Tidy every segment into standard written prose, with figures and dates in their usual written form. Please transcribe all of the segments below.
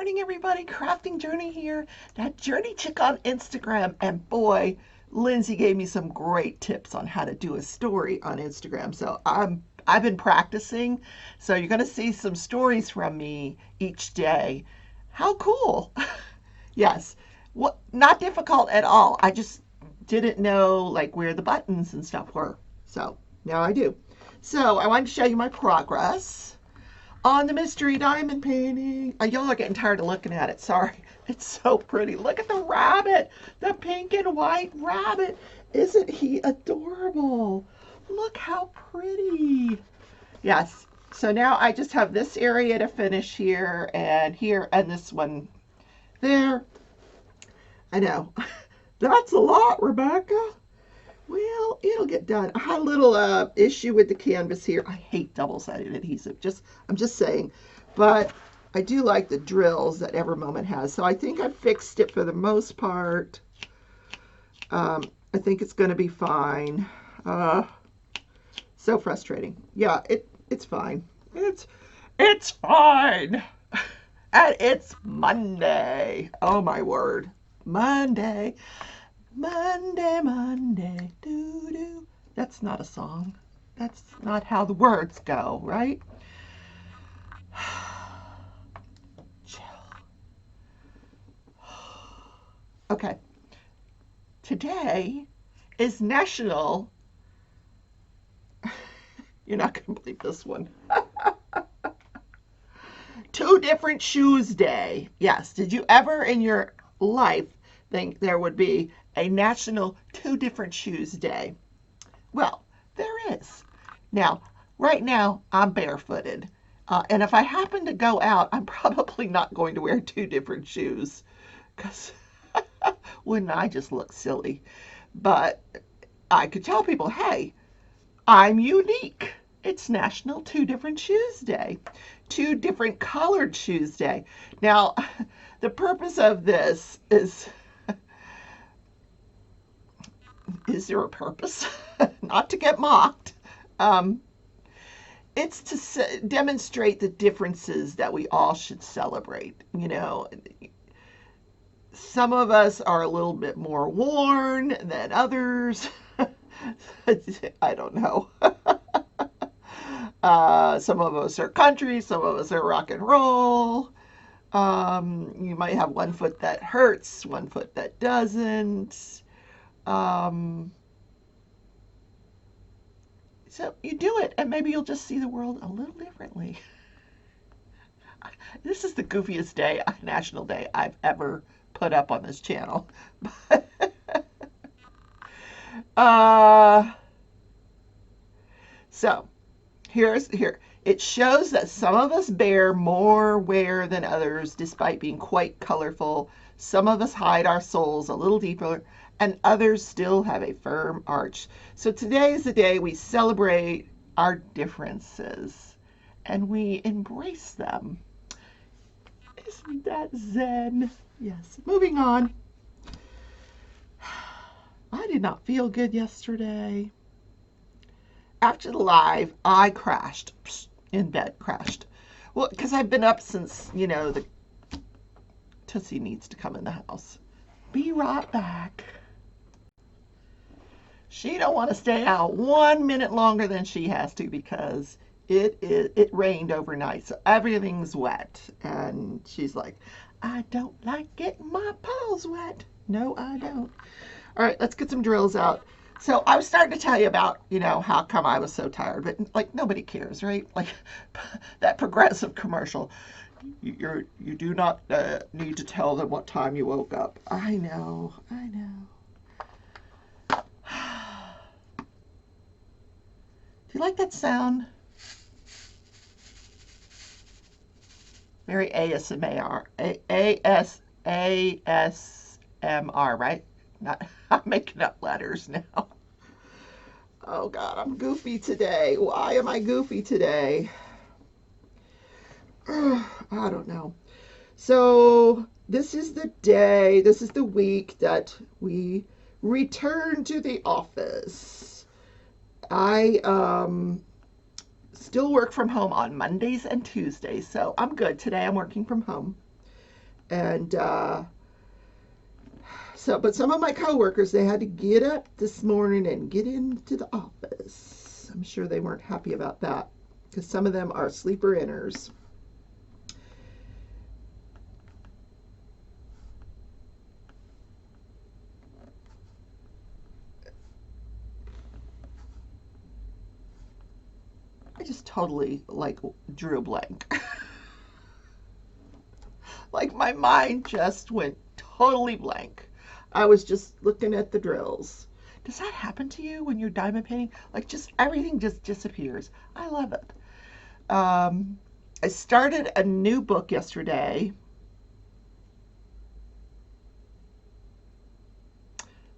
morning, everybody. Crafting Journey here. That Journey chick on Instagram. And boy, Lindsay gave me some great tips on how to do a story on Instagram. So I've been practicing. So you're going to see some stories from me each day. How cool. Yes. What, not difficult at all. I just didn't know like where the buttons and stuff were. So now I do. So I wanted to show you my progress on the mystery diamond painting. Y'all are getting tired of looking at it. Sorry. It's so pretty. Look at the rabbit. The pink and white rabbit. Isn't he adorable? Look how pretty. Yes. So now I just have this area to finish here and this one there. I know. That's a lot, Rebecca. Well, it'll get done. I had a little issue with the canvas here. I hate double-sided adhesive. I'm just saying. But I do like the drills that Ever Moment has. So I think I fixed it for the most part. I think it's going to be fine. So frustrating. Yeah, it's fine. It's fine. And it's Monday. Oh my word. Monday. Monday, Monday, doo-doo. That's not a song. That's not how the words go, right? Chill. Okay. Today is National... You're not going to believe this one. Two Different Shoes Day. Yes. Did you ever in your life think there would be a National Two Different Shoes Day? Well, there is. Now, right now, I'm barefooted. And if I happen to go out, I'm probably not going to wear two different shoes. Because wouldn't I just look silly? But I could tell people, hey, I'm unique. It's National Two Different Shoes Day. Two Different Colored Shoes Day. Now, the purpose of this is there a purpose? Not to get mocked. It's to demonstrate the differences that we all should celebrate. You know, some of us are a little bit more worn than others. I don't know. Some of us are country, some of us are rock and roll. You might have one foot that hurts, one foot that doesn't. So you do it, and maybe you'll just see the world a little differently. This is the goofiest day, National Day, I've ever put up on this channel. So here. It shows that some of us bear more wear than others, despite being quite colorful. Some of us hide our souls a little deeper, and others still have a firm arch. So today is the day we celebrate our differences, and we embrace them. Isn't that zen? Yes. Moving on. I did not feel good yesterday. After the live, I crashed. In bed, crashed. Well, because I've been up since, you know, the Tootsie needs to come in the house. Be right back. She don't want to stay out 1 minute longer than she has to because it rained overnight, so everything's wet. And she's like, I don't like getting my paws wet. No, I don't. All right, let's get some drills out. So I was starting to tell you about, you know, how come I was so tired, but like nobody cares, right? Like that Progressive commercial. You do not need to tell them what time you woke up. I know. Do you like that sound? Very ASMR. ASMR, right? Not, I'm making up letters now. Oh God, I'm goofy today. Why am I goofy today? I don't know. So this is the day, this is the week that we return to the office. I still work from home on Mondays and Tuesdays, so I'm good. Today I'm working from home. And but some of my coworkers, they had to get up this morning and get into the office. I'm sure they weren't happy about that because some of them are sleeper inners. I just totally like drew a blank. Like my mind just went totally blank. I was just looking at the drills. Does that happen to you when you're diamond painting? Like just everything just disappears. I love it. I started a new book yesterday.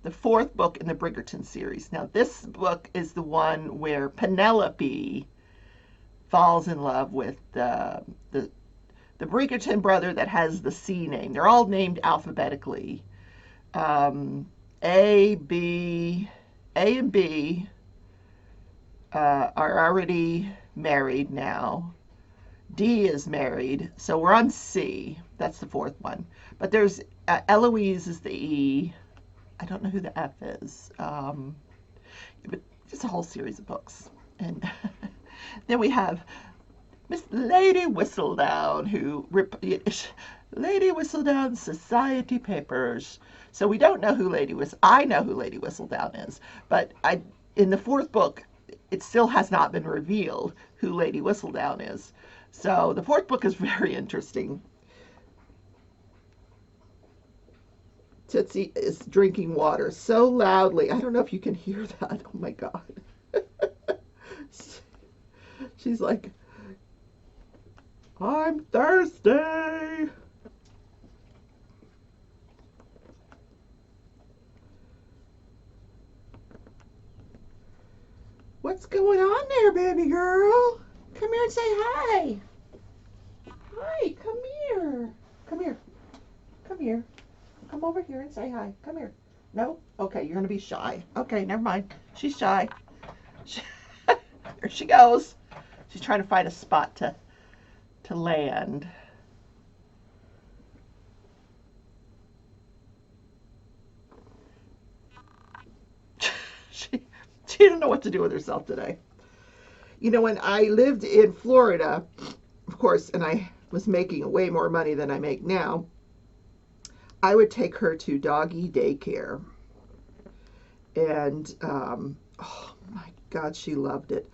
The fourth book in the Bridgerton series. Now, this book is the one where Penelope falls in love with the Bridgerton brother that has the C name. They're all named alphabetically. Um, A, B, A and B are already married now. D is married, so we're on C. That's the fourth one. But there's Eloise is the E. I don't know who the F is. But just a whole series of books. And then we have Miss Lady Whistledown, Lady Whistledown Society Papers. So we don't know who I know who Lady Whistledown is, but in the fourth book, it still has not been revealed who Lady Whistledown is. So the fourth book is very interesting. Tootsie is drinking water so loudly. I don't know if you can hear that. Oh my God. She's like, I'm thirsty. What's going on there, baby girl? Come here and say hi. Hi, come here. Come here. Come here. Come over here and say hi. Come here. No? Okay, you're going to be shy. Okay, never mind. She's shy. There she goes. She's trying to find a spot to land. she didn't know what to do with herself today. You know, when I lived in Florida, of course, and I was making way more money than I make now, I would take her to doggy daycare. And oh my God, she loved it.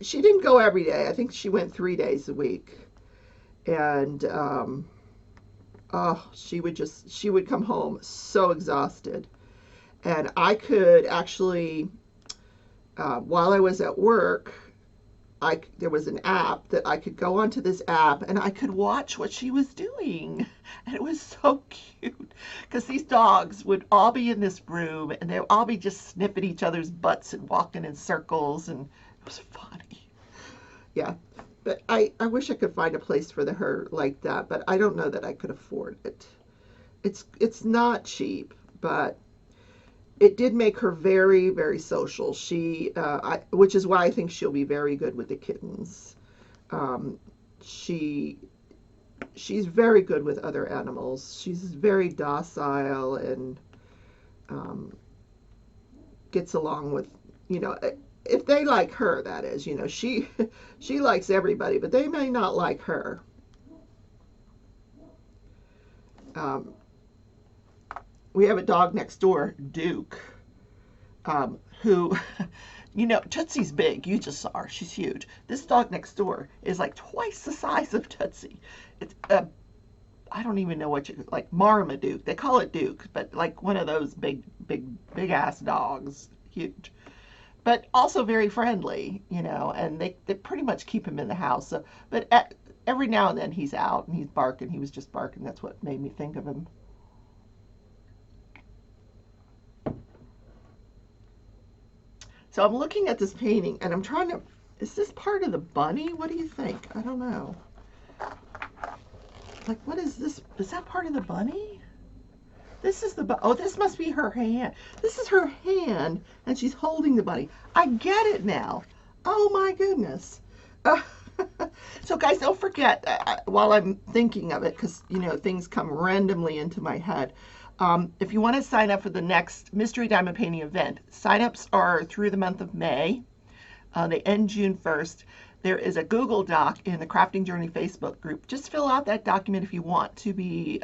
She didn't go every day. I think she went 3 days a week. And oh, she would come home so exhausted. And I could actually, while I was at work, there was an app that I could go onto this app and I could watch what she was doing. And it was so cute because these dogs would all be in this room and they'd all be just sniffing each other's butts and walking in circles. And it was funny. Yeah. But I wish I could find a place for her like that, but I don't know that I could afford it. It's not cheap, but it did make her very, very social. Which is why I think she'll be very good with the kittens. Um, she she's very good with other animals. She's very docile and um, gets along with, you know, if they like her, that is, you know, she likes everybody, but they may not like her. Um, we have a dog next door, Duke, who, you know, Tootsie's big. You just saw her. She's huge. This dog next door is like twice the size of Tootsie. It's I don't even know what like Marmaduke. They call it Duke, but like one of those big ass dogs. Huge. But also very friendly, you know, and they pretty much keep him in the house. So, but every now and then he's out and he's barking. He was just barking. That's what made me think of him. So I'm looking at this painting and I'm trying to, is this part of the bunny? What do you think? I don't know. Like, what is this? Is that part of the bunny? This is oh, this must be her hand. This is her hand and she's holding the bunny. I get it now. Oh my goodness. So, guys, don't forget, while I'm thinking of it, because, things come randomly into my head. If you want to sign up for the next Mystery Diamond Painting event, signups are through the month of May. They end June 1st. There is a Google Doc in the Crafting Journey Facebook group. Just fill out that document if you want to be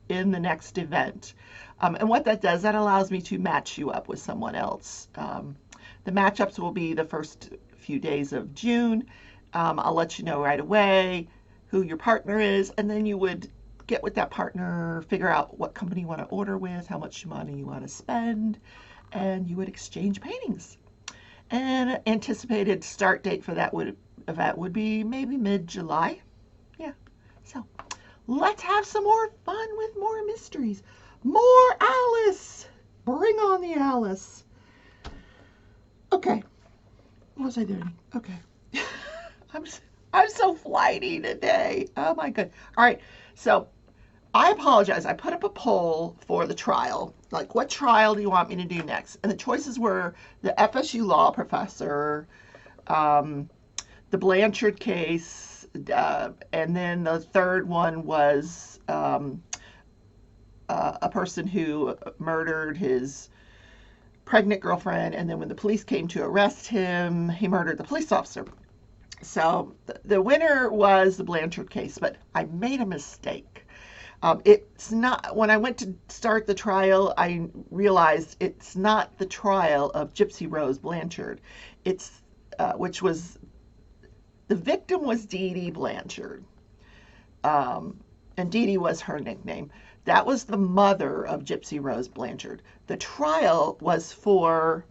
in the next event. And what that does, that allows me to match you up with someone else. The matchups will be the first few days of June. I'll let you know right away who your partner is, and then you would get with that partner, figure out what company you want to order with, how much money you want to spend, and you would exchange paintings. And anticipated start date for that event would be maybe mid-July. Yeah. So let's have some more fun with more mysteries. More Alice. Bring on the Alice. Okay. What was I doing? Okay. I'm so flighty today. Oh my god. All right. So I apologize. I put up a poll for the trial. Like, what trial do you want me to do next? And the choices were the FSU law professor, the Blanchard case, and then the third one was a person who murdered his pregnant girlfriend, and then when the police came to arrest him, he murdered the police officer. So the winner was the Blanchard case, but I made a mistake. It's not, when I went to start the trial, I realized it's not the trial of Gypsy Rose Blanchard. It's, which was, the victim was Dee Dee Blanchard. And Dee Dee was her nickname. That was the mother of Gypsy Rose Blanchard. The trial was for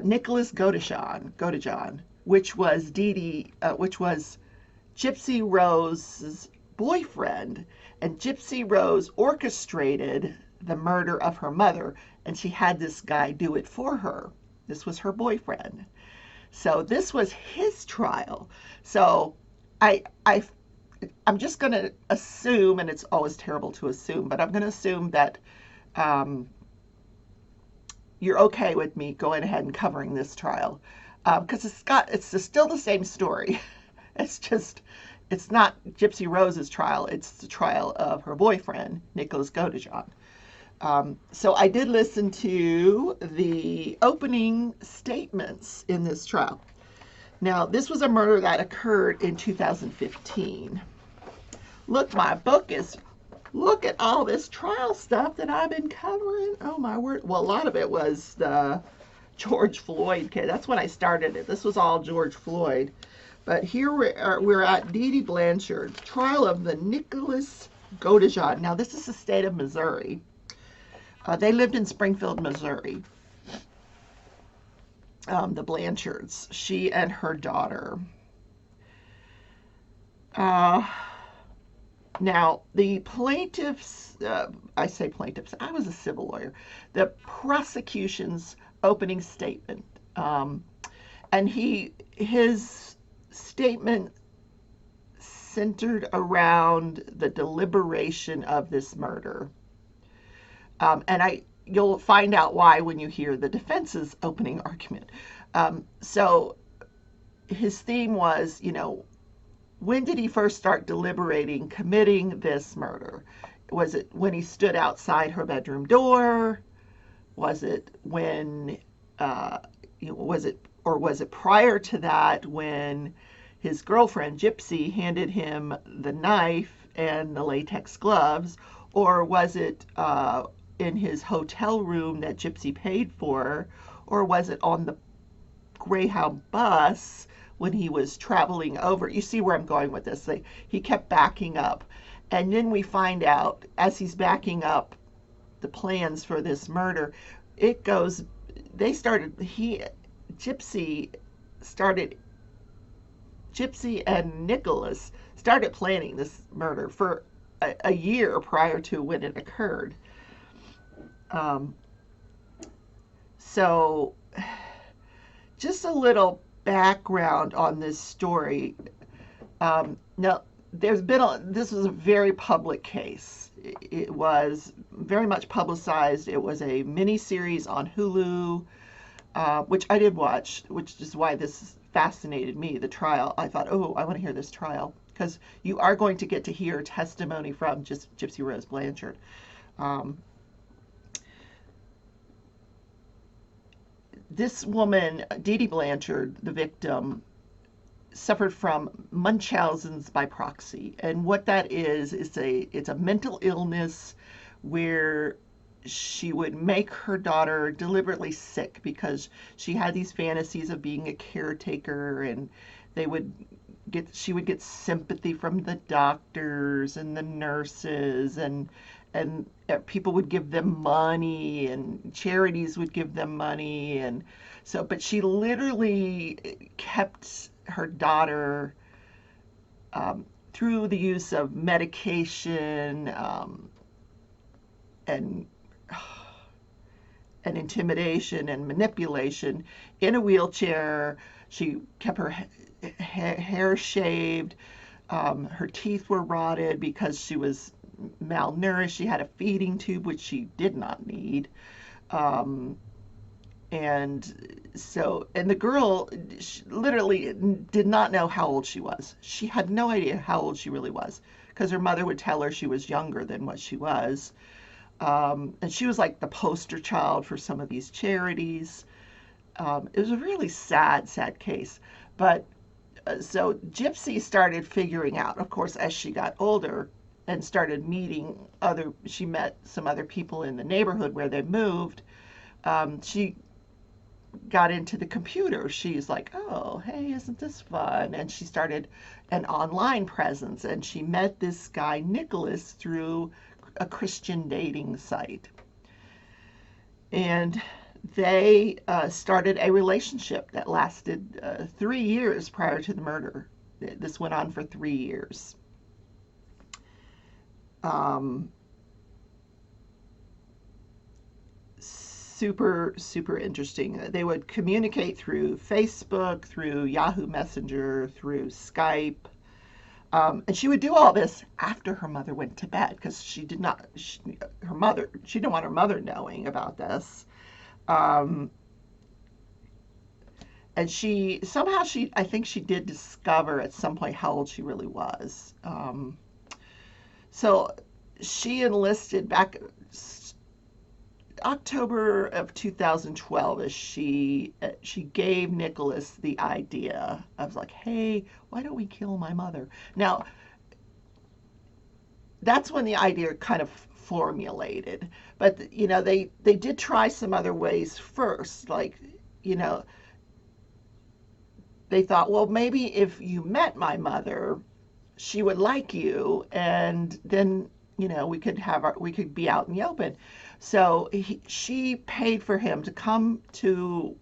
Nicholas Godejohn, which was which was Gypsy Rose's boyfriend, and Gypsy Rose orchestrated the murder of her mother, and she had this guy do it for her. This was her boyfriend. So this was his trial. So I'm just going to assume, and it's always terrible to assume, but I'm going to assume that you're okay with me going ahead and covering this trial, because it's still the same story. It's not Gypsy Rose's trial. It's the trial of her boyfriend, Nicholas Godejohn. So I did listen to the opening statements in this trial. Now, this was a murder that occurred in 2015. Look, look at all this trial stuff that I've been covering. Oh my word. Well, a lot of it was the George Floyd case. That's when I started it. This was all George Floyd. But here we're at Dee Dee Blanchard, trial of the Nicholas Godejohn. Now, this is the state of Missouri. They lived in Springfield, Missouri. The Blanchards, she and her daughter. Now, the plaintiffs, I say plaintiffs, I was a civil lawyer, the prosecution's opening statement, and his statement centered around the deliberation of this murder. And you'll find out why when you hear the defense's opening argument. So his theme was, when did he first start deliberating committing this murder? Was it when he stood outside her bedroom door? Was it when, was it prior to that when his girlfriend, Gypsy, handed him the knife and the latex gloves? Or was it in his hotel room that Gypsy paid for? Or was it on the Greyhound bus when he was traveling over? You see where I'm going with this. He kept backing up. And then we find out, as he's backing up the plans for this murder, Gypsy and Nicholas started planning this murder for a year prior to when it occurred. So just a little background on this story. Now, this was a very public case. It was very much publicized. It was a mini series on Hulu, which I did watch, which is why this fascinated me, the trial. I thought, oh, I want to hear this trial because you are going to get to hear testimony from just Gypsy Rose Blanchard. Um, this woman, Dee Dee Blanchard, the victim, suffered from Munchausen's by proxy, and what that is it's a mental illness where she would make her daughter deliberately sick because she had these fantasies of being a caretaker, and they would she would get sympathy from the doctors and the nurses, and people would give them money, and charities would give them money, and so but she literally kept her daughter through the use of medication, and and intimidation and manipulation in a wheelchair. She kept her hair shaved. Her teeth were rotted because she was malnourished. She had a feeding tube, which she did not need. Um, and the girl literally did not know how old she was. She had no idea how old she really was because her mother would tell her she was younger than what she was. And she was like the poster child for some of these charities. It was a really sad, sad case. But so Gypsy started figuring out, of course, as she got older and started meeting she met some other people in the neighborhood where they moved. She got into the computer. She's like, oh, hey, isn't this fun? And she started an online presence, and she met this guy, Nicholas, through a Christian dating site. And they started a relationship that lasted 3 years prior to the murder. This went on for 3 years. Um, super, super interesting. They would communicate through Facebook, through Yahoo Messenger, through Skype. And she would do all this after her mother went to bed because she didn't want her mother knowing about this. Um, and I think she did discover at some point how old she really was. So she enlisted back October of 2012 as she gave Nicholas the idea. I was like, hey, why don't we kill my mother? Now, that's when the idea kind of formulated. But they did try some other ways first. Like, you know, they thought, well, maybe if you met my mother, she would like you, and then we could be out in the open. So she paid for him to come to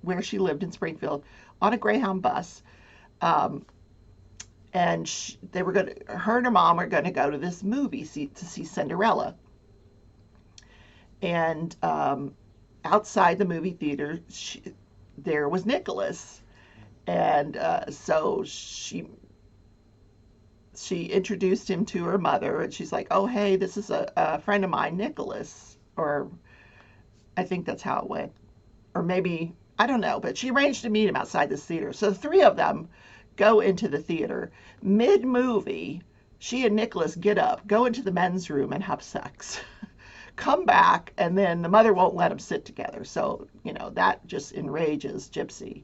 where she lived in Springfield on a Greyhound bus, and her and her mom are going to go to this movie to see Cinderella. And outside the movie theater, there was Nicholas, and so she introduced him to her mother, and she's like, oh, hey, this is a friend of mine, Nicholas. Or I think that's how it went. Or maybe, I don't know, but she arranged to meet him outside the theater. So the three of them go into the theater. Mid-movie, she and Nicholas get up, go into the men's room, and have sex. Come back, and then the mother won't let them sit together. So, that just enrages Gypsy.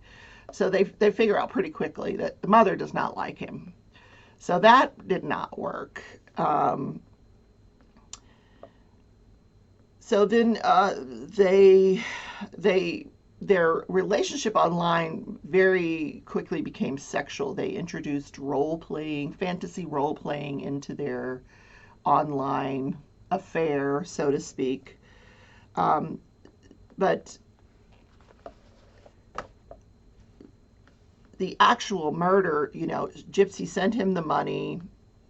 So they figure out pretty quickly that the mother does not like him. So that did not work. So then their relationship online very quickly became sexual. They introduced fantasy role playing into their online affair, so to speak. But the actual murder, Gypsy sent him the money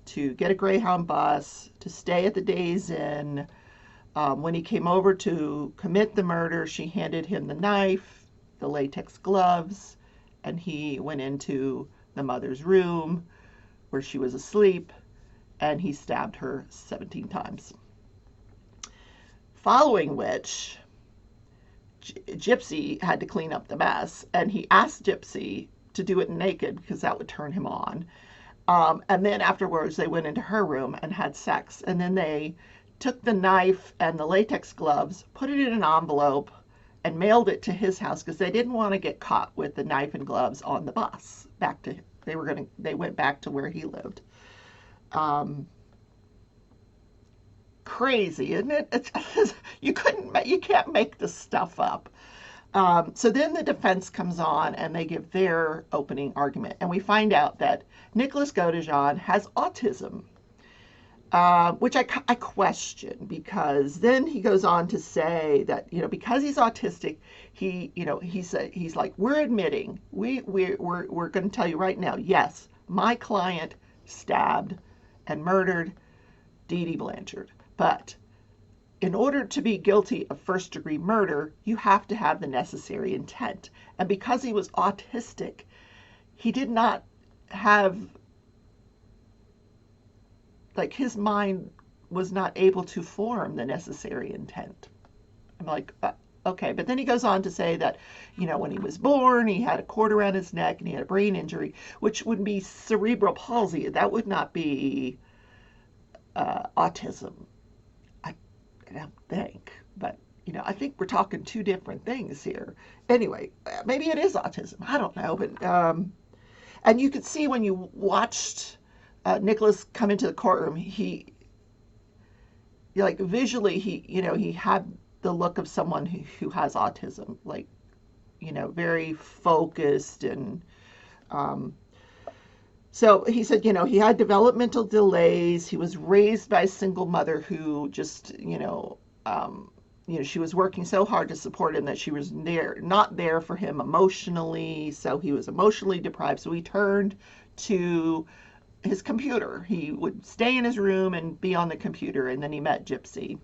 to get a Greyhound bus, to stay at the Days Inn. When he came over to commit the murder, she handed him the knife, the latex gloves, and he went into the mother's room where she was asleep, and he stabbed her 17 times. Following which, Gypsy had to clean up the mess, and he asked Gypsy to do it naked because that would turn him on. And then afterwards, they went into her room and had sex. And then they took the knife and the latex gloves, put it in an envelope, and mailed it to his house because they didn't want to get caught with the knife and gloves on the bus back to they went back to where he lived. Um, Crazy, isn't it? You can't make this stuff up. So then the defense comes on and they give their opening argument, and we find out that Nicholas Godejohn has autism, which I question, because then he goes on to say that, because he's autistic, he's like, we're admitting, we're going to tell you right now, yes, my client stabbed and murdered Dee Dee Blanchard, but in order to be guilty of first-degree murder, you have to have the necessary intent. And because he was autistic, he did not have, like, his mind was not able to form the necessary intent. I'm like, okay. But then he goes on to say that, when he was born, he had a cord around his neck and he had a brain injury, which would be cerebral palsy. That would not be autism. I don't think, but I think we're talking two different things here. Anyway, maybe it is autism. I don't know, but and you could see when you watched Nicholas come into the courtroom, he like visually he had the look of someone who has autism, like very focused and so he said, he had developmental delays. He was raised by a single mother who just, she was working so hard to support him that she was not there for him emotionally. So he was emotionally deprived. So he turned to his computer. He would stay in his room and be on the computer. And then he met Gypsy.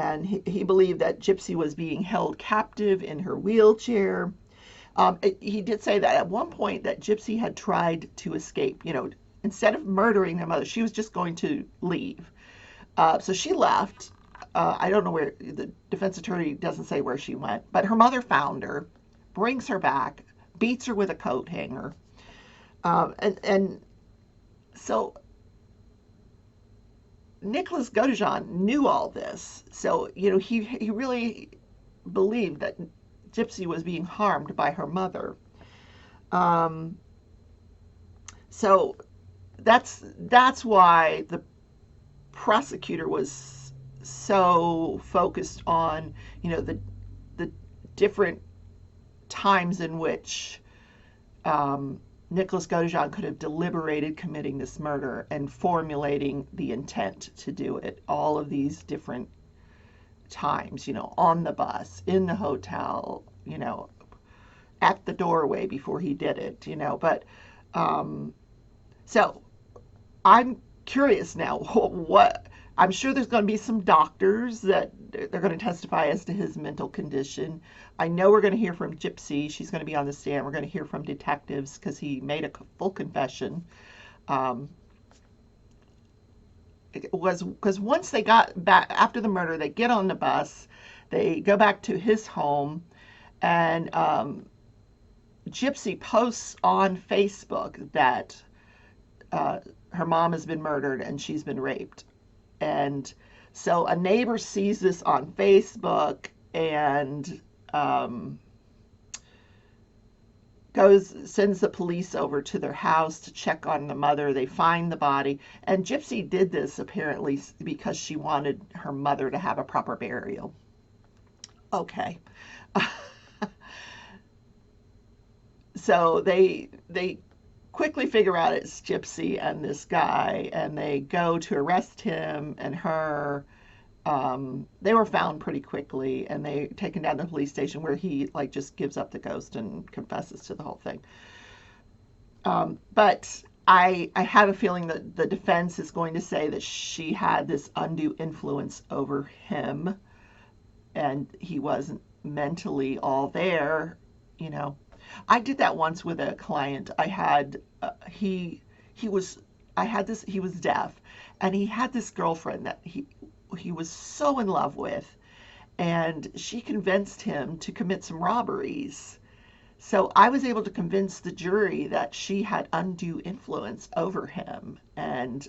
And he believed that Gypsy was being held captive in her wheelchair. He did say that at one point that Gypsy had tried to escape. Instead of murdering their mother, she was just going to leave. So she left. I don't know where, the defense attorney doesn't say where she went, but her mother found her, brings her back, beats her with a coat hanger. And so Nicholas Godejohn knew all this, so he really believed that Gypsy was being harmed by her mother. So that's why the prosecutor was so focused on the different times in which Nicholas Godejohn could have deliberated committing this murder and formulating the intent to do it. All of these different times, on the bus, in the hotel, at the doorway before he did it, But so I'm curious now what. I'm sure there's going to be some doctors that they're going to testify as to his mental condition. I know we're going to hear from Gypsy. She's going to be on the stand. We're going to hear from detectives because he made a full confession. It was because once they got back after the murder, they get on the bus, they go back to his home, and Gypsy posts on Facebook that her mom has been murdered and she's been raped. And so a neighbor sees this on Facebook and sends the police over to their house to check on the mother. They find the body. And Gypsy did this apparently because she wanted her mother to have a proper burial. Okay. So they quickly figure out it's Gypsy and this guy, and they go to arrest him and her. They were found pretty quickly, and they taken down to the police station where he just gives up the ghost and confesses to the whole thing. But I have a feeling that the defense is going to say that she had this undue influence over him, and he wasn't mentally all there, I did that once with a client. I had he was deaf, and he had this girlfriend that he was so in love with, and she convinced him to commit some robberies. So I was able to convince the jury that she had undue influence over him. And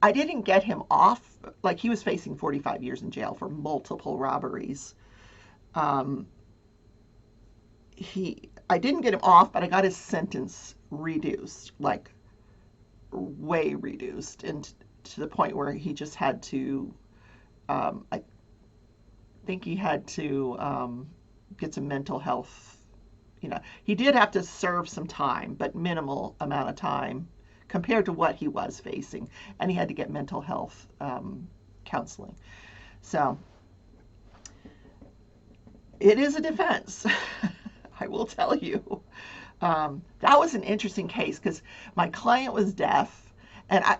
I didn't get him off. Like, he was facing 45 years in jail for multiple robberies. Um, I didn't get him off, but I got his sentence reduced, like way reduced, and to the point where he just had to, I think he had to get some mental health. He did have to serve some time, but minimal amount of time compared to what he was facing, and he had to get mental health counseling. So it is a defense. I will tell you. That was an interesting case because my client was deaf, and I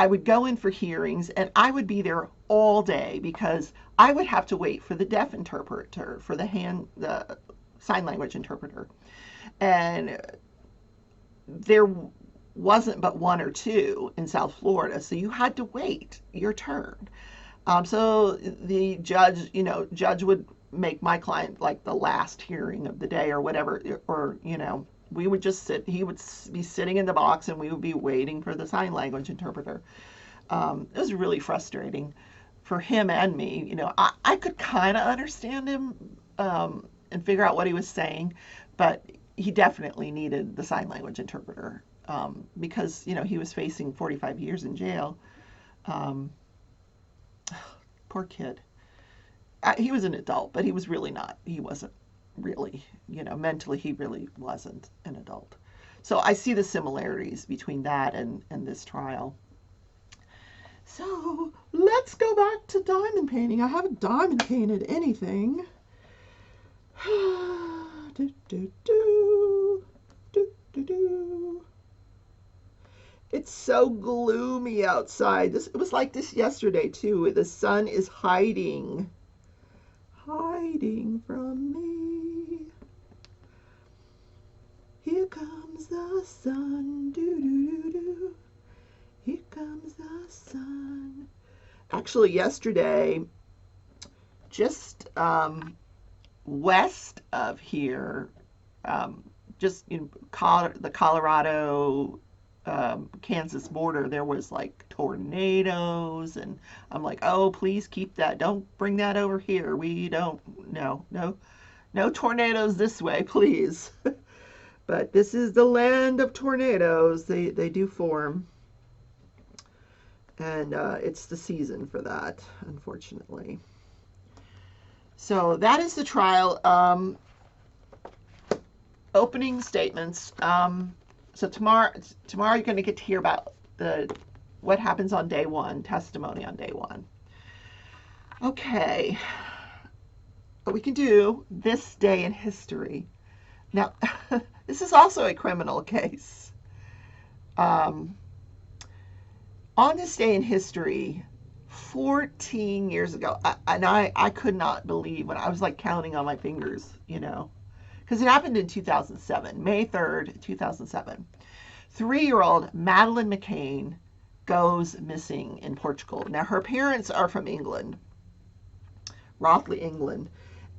would go in for hearings, and I would be there all day because I would have to wait for the deaf interpreter, for the sign language interpreter, and there wasn't but one or two in South Florida, so you had to wait your turn. So the judge would make my client like the last hearing of the day or whatever, or we would just sit. He would be sitting in the box, and we would be waiting for the sign language interpreter. It was really frustrating for him and me. I could kind of understand him and figure out what he was saying, but he definitely needed the sign language interpreter because he was facing 45 years in jail. Um, Poor kid. He was an adult, but he was really not. He wasn't really, mentally, he really wasn't an adult. So I see the similarities between that and this trial. So let's go back to diamond painting. I haven't diamond painted anything. do, do, do, do, do, do. It's so gloomy outside. It was like this yesterday too. The sun is hiding from me. Here comes the sun. Do do do do. Here comes the sun. Actually, yesterday, just west of here, just in the Colorado Kansas border, there was like tornadoes, and I'm like, oh, please keep that. Don't bring that over here. We don't, no tornadoes this way, please. But this is the land of tornadoes. They do form, and it's the season for that, unfortunately. So that is the trial. Opening statements. So tomorrow you're going to get to hear about what happens on day one, testimony on day one. Okay, we can do this day in history. Now, this is also a criminal case. On this day in history, 14 years ago, I could not believe when I was like counting on my fingers, because it happened in 2007, May 3rd, 2007. 3-year-old Madeleine McCain goes missing in Portugal. Now, her parents are from England, Rothley, England,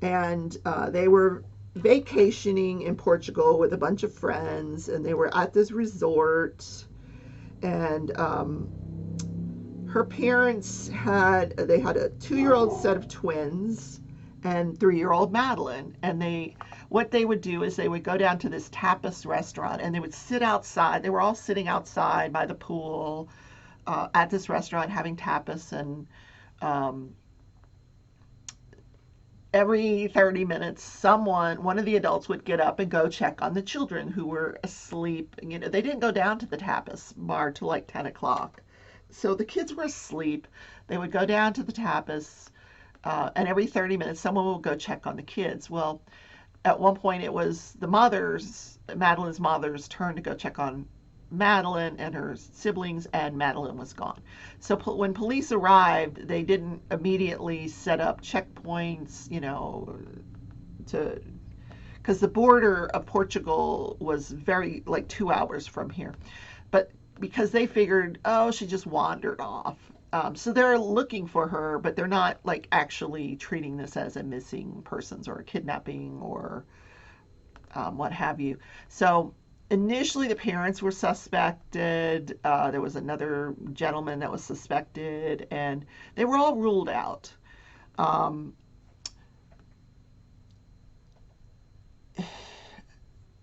and they were vacationing in Portugal with a bunch of friends, and they were at this resort, and her parents had a 2-year-old set of twins and 3-year-old Madeleine, and what they would do is they would go down to this tapas restaurant, and they would sit outside. They were all sitting outside by the pool at this restaurant having tapas, and every 30 minutes, one of the adults would get up and go check on the children who were asleep. They didn't go down to the tapas bar till like 10 o'clock. So the kids were asleep. They would go down to the tapas, and every 30 minutes, someone would go check on the kids. Well, at one point, it was Madeleine's mother's turn to go check on Madeleine and her siblings, and Madeleine was gone. So when police arrived, they didn't immediately set up checkpoints, because the border of Portugal was very, like 2 hours from here. But because they figured, oh, she just wandered off. So they're looking for her, but they're not like actually treating this as a missing persons or a kidnapping or what have you. So initially, the parents were suspected. There was another gentleman that was suspected, and they were all ruled out. Um,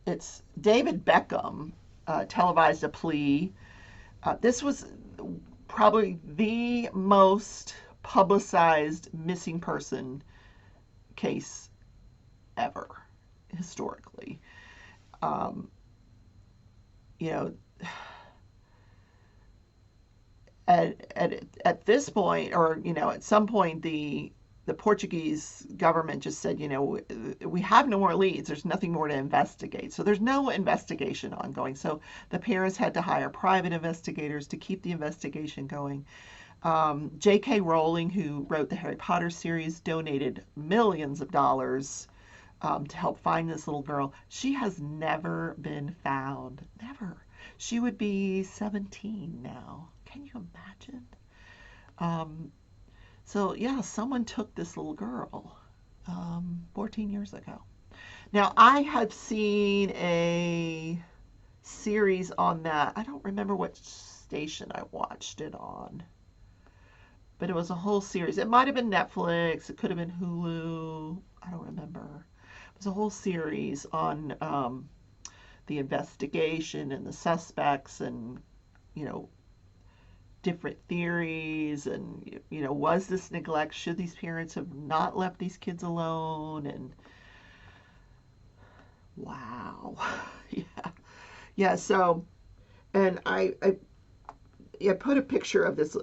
it's David Beckham televised a plea. This was probably the most publicized missing person case ever historically. Um, you know, at this point, or at some point, the Portuguese government just said, we have no more leads. There's nothing more to investigate. So there's no investigation ongoing. So the parents had to hire private investigators to keep the investigation going. J.K. Rowling, who wrote the Harry Potter series, donated millions of dollars to help find this little girl. She has never been found. Never. She would be 17 now. Can you imagine? Um, so, yeah, someone took this little girl 14 years ago. Now, I have seen a series on that. I don't remember what station I watched it on, but it was a whole series. It might have been Netflix, it could have been Hulu. I don't remember. It was a whole series on the investigation and the suspects and, you know, different theories and, was this neglect? Should these parents have not left these kids alone? And wow. Yeah. Yeah. So, and I put a picture of this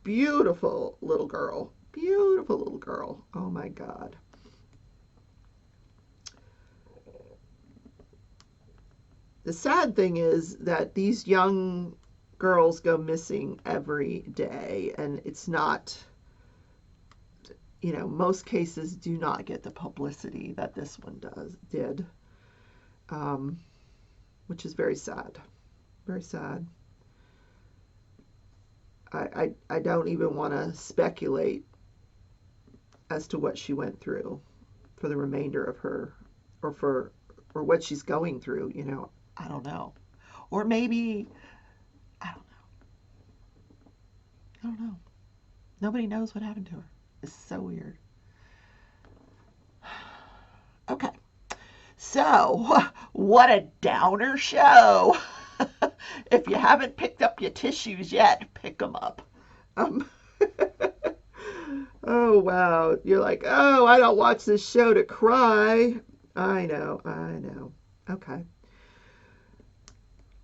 beautiful little girl. Beautiful little girl. Oh my God. The sad thing is that these young girls go missing every day, and it's not, most cases do not get the publicity that this one did, um, which is very sad. Very sad. I don't even want to speculate as to what she went through for the remainder of her, or what she's going through. I don't know. Or maybe, I don't know. I don't know. Nobody knows what happened to her. It's so weird. Okay. So, what a downer show. If you haven't picked up your tissues yet, pick them up. Um, oh, wow. You're like, oh, I don't watch this show to cry. I know, I know. Okay.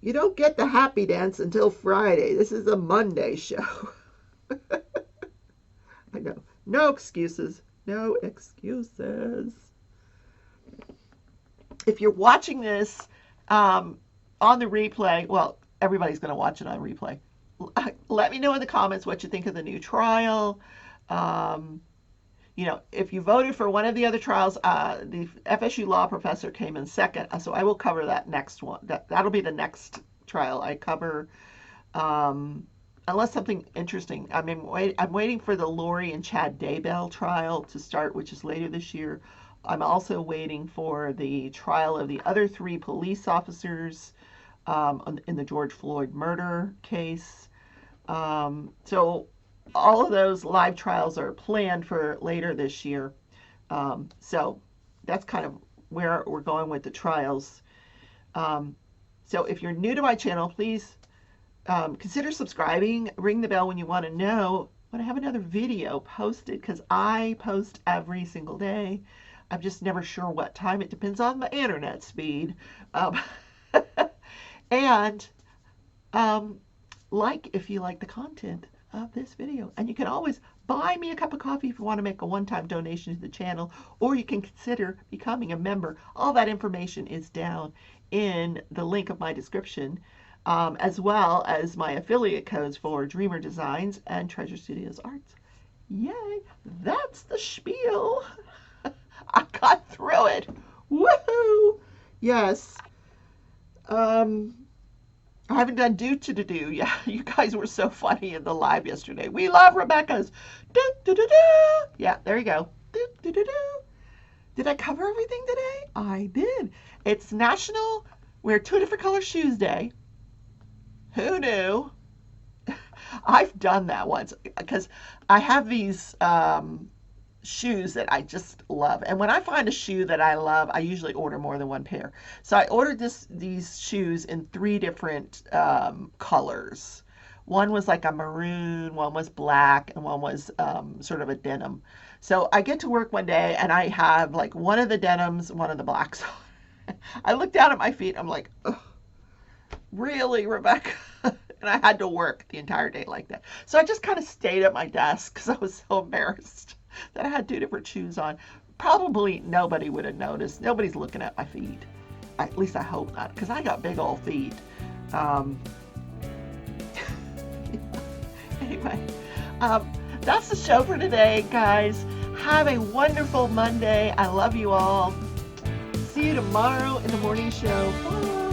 You don't get the happy dance until Friday. This is a Monday show. I know. No excuses. No excuses. If you're watching this on the replay, well, everybody's going to watch it on replay. Let me know in the comments what you think of the new trial. Um, if you voted for one of the other trials, the FSU law professor came in second, so I will cover that next one. That'll be the next trial I cover, unless something interesting. I'm waiting for the Lori and Chad Daybell trial to start, which is later this year. I'm also waiting for the trial of the other 3 police officers in the George Floyd murder case. So all of those live trials are planned for later this year. So that's kind of where we're going with the trials. So if you're new to my channel, please consider subscribing. Ring the bell when you want to know when I have another video posted, because I post every single day. I'm just never sure what time. It depends on my internet speed. And if you like the content of this video. And you can always buy me a cup of coffee if you want to make a one-time donation to the channel, or you can consider becoming a member. All that information is down in the link of my description, as well as my affiliate codes for Dreamer Designs and Treasure Studios Arts. Yay! That's the spiel. I got through it. Woohoo! Yes. I haven't done do. Yeah, you guys were so funny in the live yesterday. We love Rebecca's. Do, do, do, do. Yeah, there you go. Do, do, do, do. Did I cover everything today? I did. It's National Wear Two Different Color Shoes Day. Who knew? I've done that once because I have these shoes that I just love. And when I find a shoe that I love, I usually order more than one pair. So I ordered these shoes in three different colors. One was like a maroon, one was black, and one was sort of a denim. So I get to work one day and I have like one of the denims, one of the blacks. I look down at my feet. I'm like, ugh, really, Rebecca? And I had to work the entire day like that. So I just kind of stayed at my desk because I was so embarrassed that I had two different shoes on. Probably nobody would have noticed. Nobody's looking at my feet. At least I hope not, because I got big old feet. Um, anyway, that's the show for today, guys. Have a wonderful Monday. I love you all. See you tomorrow in the morning show. Bye.